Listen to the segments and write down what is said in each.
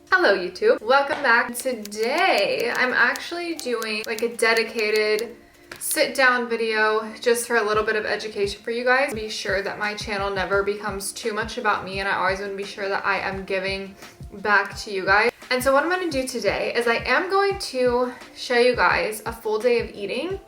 Hello YouTube, welcome back. Today I'm actually doing like a dedicated sit down video just for a little bit of education for you guys. Be sure that my channel never becomes too much about me, and I always want to be sure that I am giving back to you guys. And so what I'm going to do today is I am going to show you guys a full day of eating,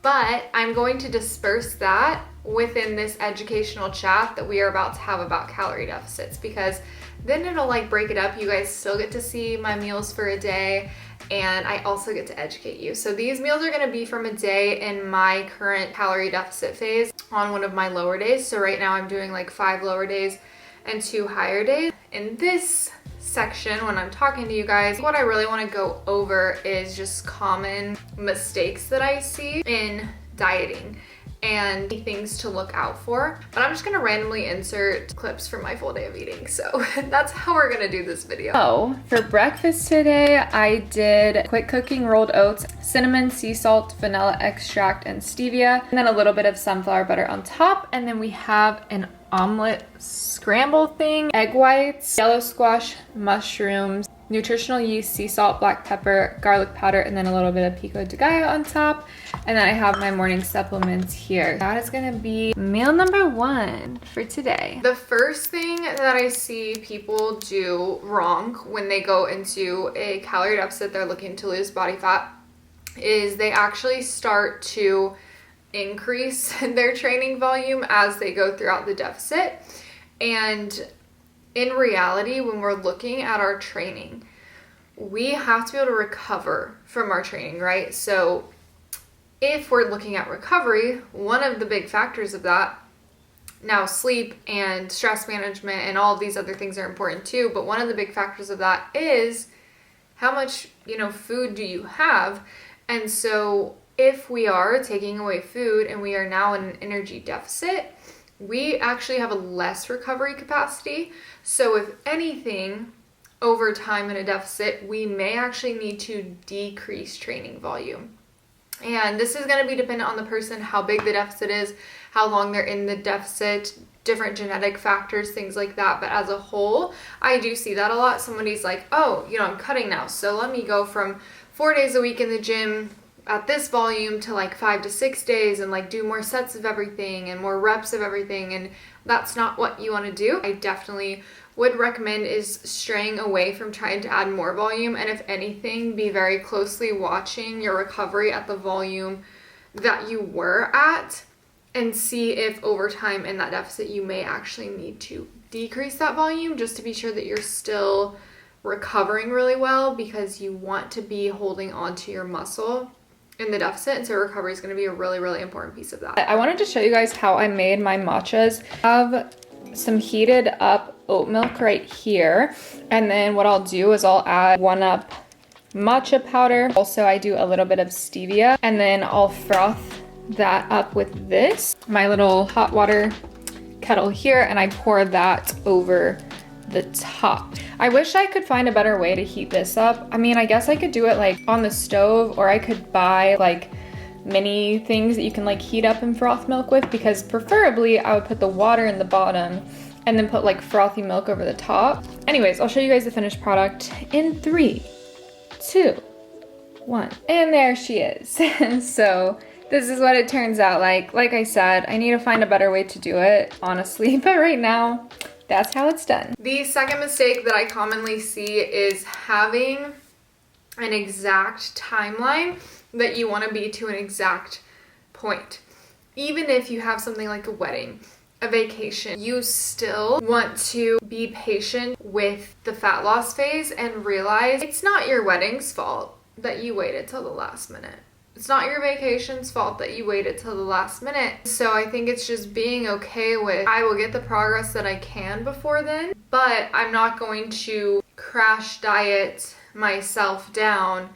but I'm going to disperse that within this educational chat that we are about to have about calorie deficits, because then it'll like break it up. You guys still get to see my meals for a day, and I also get to educate you. So these meals are going to be from a day in my current calorie deficit phase on one of my lower days. So right now I'm doing like 5 lower days and 2 higher days. In this section, when I'm talking to you guys, what I really want to go over is just common mistakes that I see in dieting and things to look out for. But I'm just gonna randomly insert clips from my full day of eating. So that's how we're gonna do this video. So for breakfast today, I did quick cooking rolled oats, cinnamon, sea salt, vanilla extract, and stevia, and then a little bit of sunflower butter on top. And then we have an omelet scramble thing, egg whites, yellow squash, mushrooms, nutritional yeast, sea salt, black pepper, garlic powder, and then a little bit of pico de gallo on top. And then I have my morning supplements here. That is gonna be meal number 1 for today. The first thing that I see people do wrong when they go into a calorie deficit, they're looking to lose body fat, is they actually start to increase their training volume as they go throughout the deficit. And in reality, when we're looking at our training, we have to be able to recover from our training, right? So if we're looking at recovery, one of the big factors of that, now sleep and stress management and all of these other things are important too, but one of the big factors of that is how much, food do you have? And so if we are taking away food and we are now in an energy deficit, we actually have a less recovery capacity. So if anything, over time in a deficit, we may actually need to decrease training volume. And this is going to be dependent on the person, how big the deficit is, how long they're in the deficit, different genetic factors, things like that. But as a whole, I do see that a lot. Somebody's like, oh, I'm cutting now, so let me go from 4 days a week in the gym at this volume to like 5 to 6 days and like do more sets of everything and more reps of everything. And that's not what you want to do. I definitely would recommend is straying away from trying to add more volume, and if anything, be very closely watching your recovery at the volume that you were at and see if over time in that deficit you may actually need to decrease that volume just to be sure that you're still recovering really well, because you want to be holding on to your muscle in the deficit, and so recovery is going to be a really, really important piece of that. I wanted to show you guys how I made my matchas. I have some heated up oat milk right here, and then what I'll do is I'll add 1-up matcha powder. Also, I do a little bit of stevia, and then I'll froth that up with this, my little hot water kettle here, and I pour that over the top. I wish I could find a better way to heat this up. I mean, I guess I could do it like on the stove, or I could buy like mini things that you can like heat up and froth milk with, because preferably I would put the water in the bottom and then put like frothy milk over the top. Anyways, I'll show you guys the finished product in 3, 2, 1. And there she is. So this is what it turns out like. Like I said, I need to find a better way to do it, honestly, but right now, that's how it's done. The second mistake that I commonly see is having an exact timeline that you want to be to an exact point. Even if you have something like a wedding, a vacation, you still want to be patient with the fat loss phase and realize it's not your wedding's fault that you waited till the last minute. It's not your vacation's fault that you waited till the last minute. So I think it's just being okay with, I will get the progress that I can before then, but I'm not going to crash diet myself down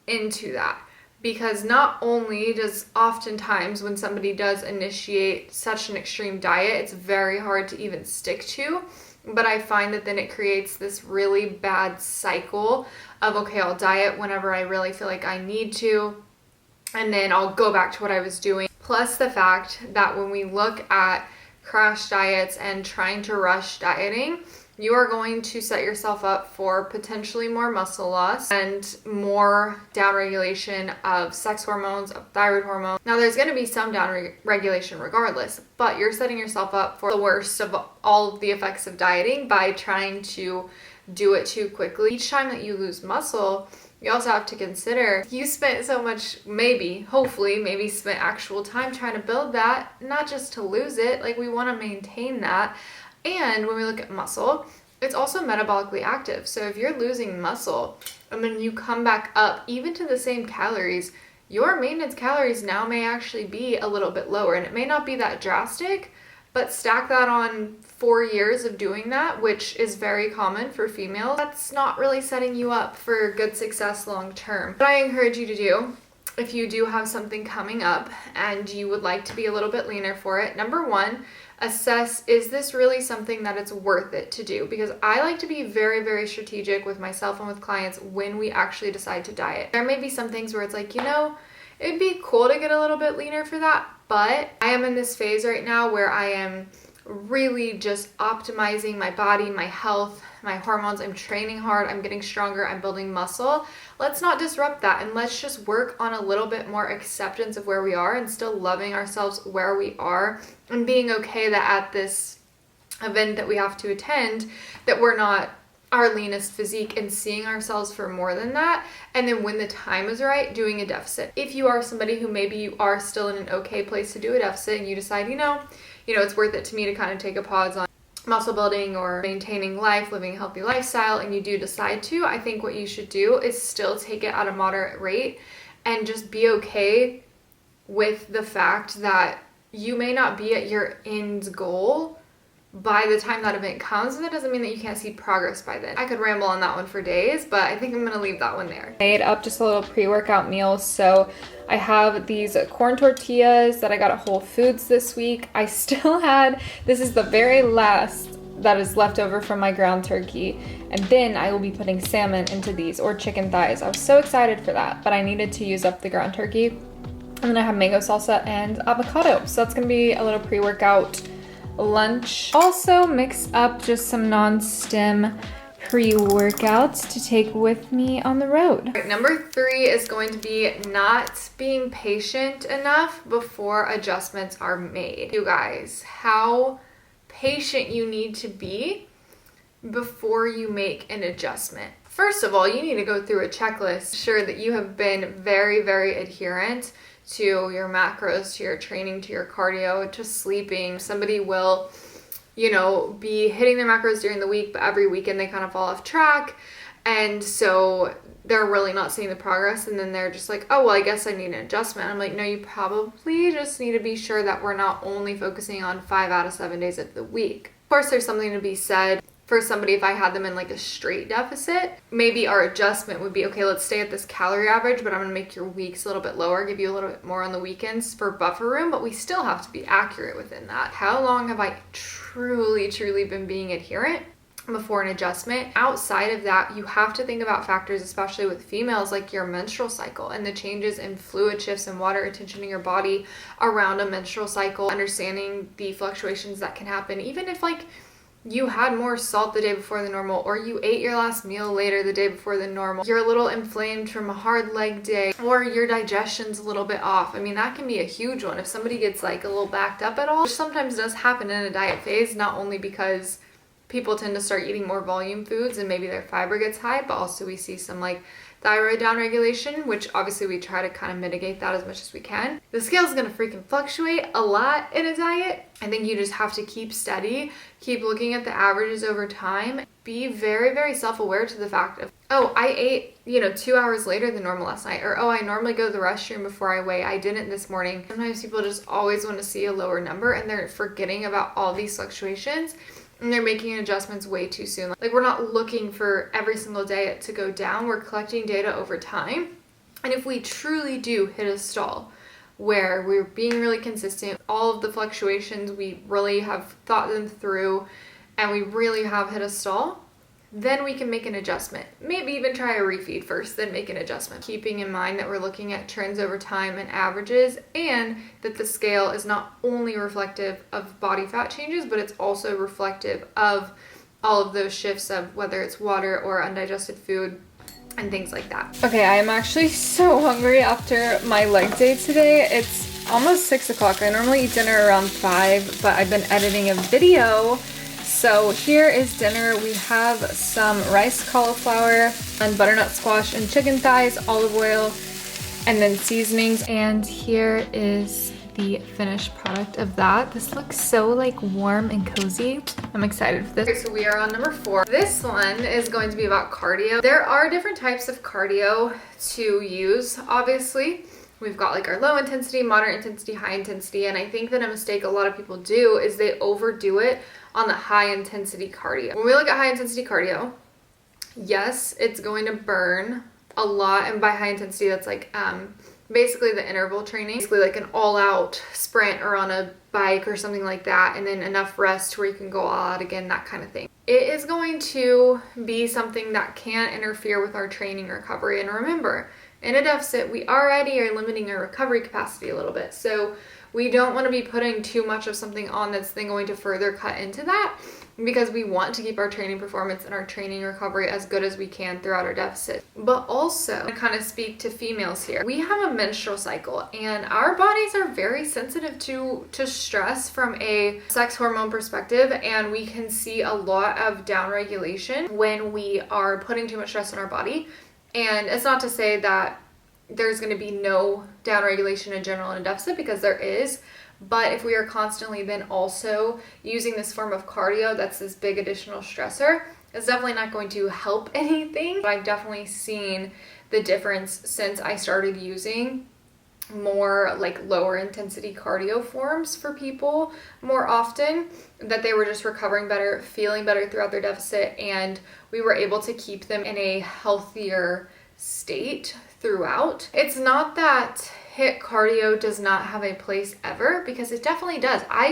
into that. Because not only does oftentimes when somebody does initiate such an extreme diet, it's very hard to even stick to, but I find that then it creates this really bad cycle of, okay, I'll diet whenever I really feel like I need to, and then I'll go back to what I was doing. Plus the fact that when we look at crash diets and trying to rush dieting, you are going to set yourself up for potentially more muscle loss and more downregulation of sex hormones, of thyroid hormone. Now, there's going to be some downregulation regardless, but you're setting yourself up for the worst of all of the effects of dieting by trying to do it too quickly. Each time that you lose muscle, you also have to consider you spent so much, maybe spent actual time trying to build that, not just to lose it. Like, we want to maintain that. And when we look at muscle, it's also metabolically active. So if you're losing muscle and then you come back up even to the same calories, your maintenance calories now may actually be a little bit lower. And it may not be that drastic, but stack that on 4 years of doing that, which is very common for females. That's not really setting you up for good success long term. What I encourage you to do, if you do have something coming up and you would like to be a little bit leaner for it, number one, assess, is this really something that it's worth it to do? Because I like to be very, very strategic with myself and with clients when we actually decide to diet. There may be some things where it's like, it'd be cool to get a little bit leaner for that, but I am in this phase right now where I am really just optimizing my body, my health, my hormones. I'm training hard, I'm getting stronger, I'm building muscle. Let's not disrupt that, and let's just work on a little bit more acceptance of where we are and still loving ourselves where we are and being okay that at this event that we have to attend, that we're not our leanest physique, and seeing ourselves for more than that. And then when the time is right, doing a deficit. If you are somebody who maybe you are still in an okay place to do a deficit and you decide, it's worth it to me to kind of take a pause on muscle building or maintaining life, living a healthy lifestyle, and you do decide to, I think what you should do is still take it at a moderate rate and just be okay with the fact that you may not be at your end goal by the time that event comes. That doesn't mean that you can't see progress by then. I could ramble on that one for days, but I think I'm gonna leave that one there. Made up just a little pre-workout meal. So I have these corn tortillas that I got at Whole Foods this week. I still had, this is the very last that is left over from my ground turkey. And then I will be putting salmon into these, or chicken thighs. I was so excited for that, but I needed to use up the ground turkey. And then I have mango salsa and avocado. So that's gonna be a little pre-workout lunch. Also mixed up just some non-stim pre-workouts to take with me on the road. All right, number 3 is going to be not being patient enough before adjustments are made. You guys, how patient you need to be before you make an adjustment. First of all, you need to go through a checklist, sure that you have been very, very adherent to your macros, to your training, to your cardio, to sleeping. Somebody will, be hitting their macros during the week, but every weekend they kind of fall off track. And so they're really not seeing the progress. And then they're just like, oh, well, I guess I need an adjustment. I'm like, no, you probably just need to be sure that we're not only focusing on 5 out of 7 days of the week. Of course, there's something to be said for somebody, if I had them in like a straight deficit, maybe our adjustment would be, okay, let's stay at this calorie average, but I'm gonna make your weeks a little bit lower, give you a little bit more on the weekends for buffer room, but we still have to be accurate within that. How long have I truly been being adherent before an adjustment? Outside of that, you have to think about factors, especially with females, like your menstrual cycle and the changes in fluid shifts and water retention in your body around a menstrual cycle, understanding the fluctuations that can happen, even if you had more salt the day before the normal, or you ate your last meal later the day before the normal, you're a little inflamed from a hard leg day, or your digestion's a little bit off. I mean, that can be a huge one. If somebody gets a little backed up at all, which sometimes does happen in a diet phase, not only because people tend to start eating more volume foods and maybe their fiber gets high, but also we see some thyroid downregulation, which obviously we try to kind of mitigate that as much as we can. The scale is gonna freaking fluctuate a lot in a diet. I think you just have to keep steady, keep looking at the averages over time, be very, very self-aware to the fact of, oh, I ate, 2 hours later than normal last night, or oh, I normally go to the restroom before I weigh, I didn't this morning. Sometimes people just always want to see a lower number and they're forgetting about all these fluctuations. And they're making adjustments way too soon. We're not looking for every single day to go down. We're collecting data over time. And if we truly do hit a stall where we're being really consistent, all of the fluctuations, we really have thought them through, and we really have hit a stall, then we can make an adjustment. Maybe even try a refeed first, then make an adjustment. Keeping in mind that we're looking at trends over time and averages, and that the scale is not only reflective of body fat changes, but it's also reflective of all of those shifts of whether it's water or undigested food and things like that. Okay, I am actually so hungry after my leg day today. It's almost 6 o'clock. I normally eat dinner around 5, but I've been editing a video. So here is dinner. We have some rice, cauliflower, and butternut squash and chicken thighs, olive oil, and then seasonings. And here is the finished product of that. This looks so like warm and cozy. I'm excited for this. Okay, so we are on number 4. This one is going to be about cardio. There are different types of cardio to use, obviously. We've got like our low intensity, moderate intensity, high intensity, and I think that a mistake a lot of people do is they overdo it on the high intensity cardio. When we look at high intensity cardio, yes, it's going to burn a lot, and by high intensity, that's like basically the interval training, basically like an all-out sprint or on a bike or something like that, and then enough rest where you can go all out again, that kind of thing. It is going to be something that can interfere with our training recovery. And remember, in a deficit, we already are limiting our recovery capacity a little bit. So we don't want to be putting too much of something on that's then going to further cut into that, because we want to keep our training performance and our training recovery as good as we can throughout our deficit. But also, to kind of speak to females here, we have a menstrual cycle and our bodies are very sensitive to stress from a sex hormone perspective, and we can see a lot of downregulation when we are putting too much stress on our body. And it's not to say that there's going to be no downregulation in general in a deficit, because there is. But if we are constantly then also using this form of cardio that's this big additional stressor, it's definitely not going to help anything. But I've definitely seen the difference since I started using more like lower intensity cardio forms for people more often, that they were just recovering better, feeling better throughout their deficit, and we were able to keep them in a healthier state throughout. It's not that HIIT cardio does not have a place ever, because it definitely does. I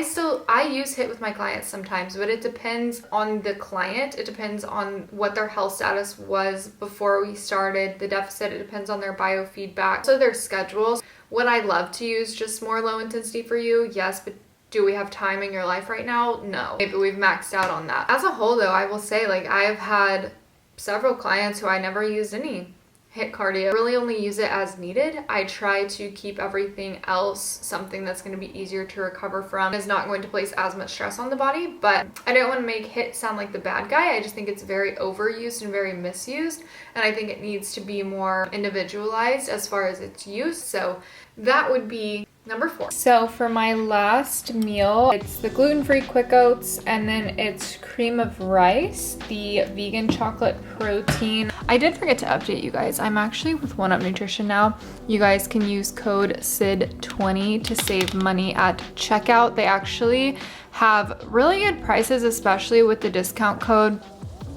use HIIT with my clients sometimes, but it depends on the client. It depends on what their health status was before we started the deficit. It depends on their biofeedback, so their schedules. Would I love to use just more low intensity for you? Yes, but do we have time in your life right now? No. Maybe we've maxed out on that. As a whole though, I will say, like, I've had several clients who I never used any HIIT cardio. I really only use it as needed. I try to keep everything else something that's going to be easier to recover from, is not going to place as much stress on the body. But I don't want to make HIIT sound like the bad guy. I just think it's very overused and very misused, and I think it needs to be more individualized as far as its use. So that would be number 4. So for my last meal, it's the gluten-free quick oats, and then it's cream of rice, the vegan chocolate protein. I did forget to update you guys. I'm actually with 1UP Nutrition now. You guys can use code SID20 to save money at checkout. They actually have really good prices, especially with the discount code,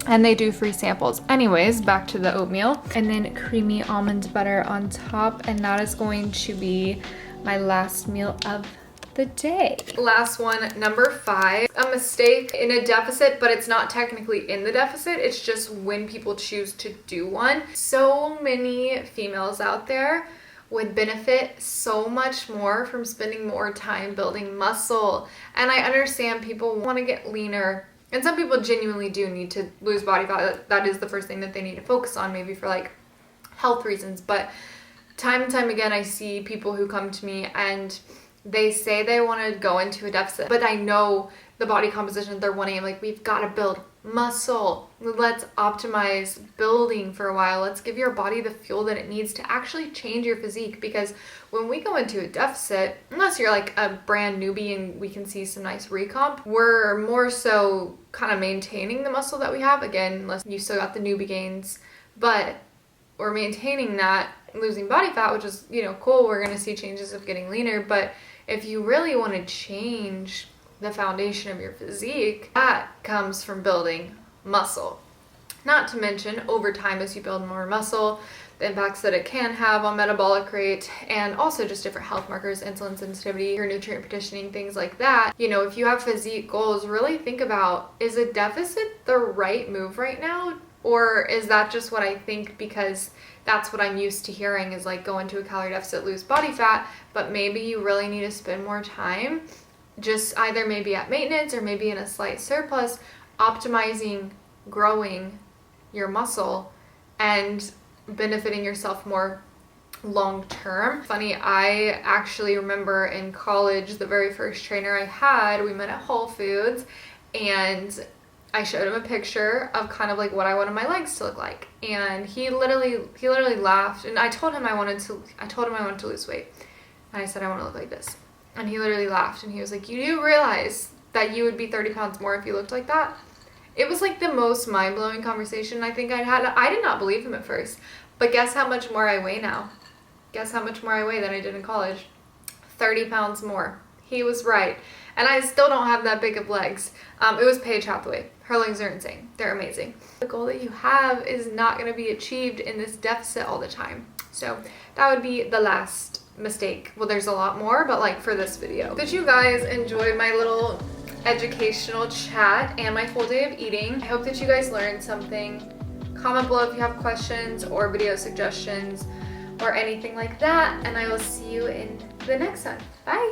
and they do free samples. Anyways, back to the oatmeal, and then creamy almond butter on top, and that is going to be my last meal of the day. Last one, number 5. A mistake in a deficit, but it's not technically in the deficit. It's just when people choose to do one. So many females out there would benefit so much more from spending more time building muscle. And I understand people want to get leaner, and some people genuinely do need to lose body fat. That is the first thing that they need to focus on, maybe for like health reasons. But time and time again, I see people who come to me and they say they want to go into a deficit, but I know the body composition they're wanting. I'm like, we've got to build muscle. Let's optimize building for a while. Let's give your body the fuel that it needs to actually change your physique, because when we go into a deficit, unless you're like a brand newbie and we can see some nice recomp, we're more so kind of maintaining the muscle that we have. Again, unless you still got the newbie gains, but we're maintaining that, losing body fat, which is, you know, cool. We're going to see changes of getting leaner. But if you really want to change the foundation of your physique, that comes from building muscle. Not to mention, over time, as you build more muscle, the impacts that it can have on metabolic rate, and also just different health markers, insulin sensitivity, your nutrient partitioning, things like that. You know, if you have physique goals, really think about, is a deficit the right move right now? Or is that just what I think because that's what I'm used to hearing, is like go into a calorie deficit, lose body fat, but maybe you really need to spend more time just either maybe at maintenance or maybe in a slight surplus optimizing growing your muscle and benefiting yourself more long term. Funny, I actually remember in college, the very first trainer I had, we met at Whole Foods, and I showed him a picture of kind of like what I wanted my legs to look like, and he literally laughed. And I told him I wanted to lose weight, and I said I want to look like this, and he literally laughed, and he was like, "You do realize that you would be 30 pounds more if you looked like that?" It was like the most mind-blowing conversation I think I'd had. I did not believe him at first, but guess how much more I weigh now? Guess how much more I weigh than I did in college? 30 pounds more. He was right. And I still don't have that big of legs. It was Paige Hathaway. Her legs are insane. They're amazing. The goal that you have is not going to be achieved in this deficit all the time. So that would be the last mistake. Well, there's a lot more, but like for this video. Did you guys enjoy my little educational chat and my full day of eating? I hope that you guys learned something. Comment below if you have questions or video suggestions or anything like that, and I will see you in the next one. Bye!